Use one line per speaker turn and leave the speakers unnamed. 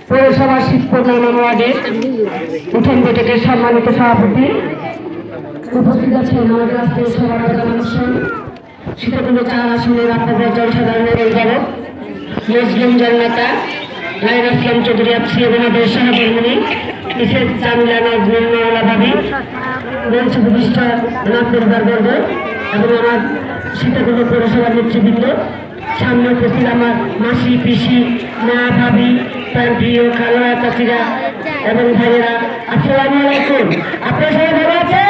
পৌরসভা শিবপুর নং ওয়ার্ডের উঠোন বৈঠকের সম্মানিত সভাপতি উপস্থিত আছেন আমাদের আজকের সভার অনুষ্ঠান সীতাকুণ্ড 4 আসনের আপনাদের জনসাধারণের অভিভাবক মুসলিম জননেতা লাইন আসলাম চৌধুরী আপসি এবং আমাদের সহকর্মী মিসেস জামিলা নাজমিন মাওলা ভাবি মঞ্চ প্রতিষ্ঠ আমার পরিবারবর্গ এবং আমার সীতাকুণ্ড পৌরসভার নেতৃবৃন্দ সামনে উপস্থিত আমার মাসি পিসি মা ভাবি তার প্রিয় খালা চাচিরা এবং ভাইয়েরা আসসালামু আলাইকুম। আপনারা সবাই ভালো আছেন?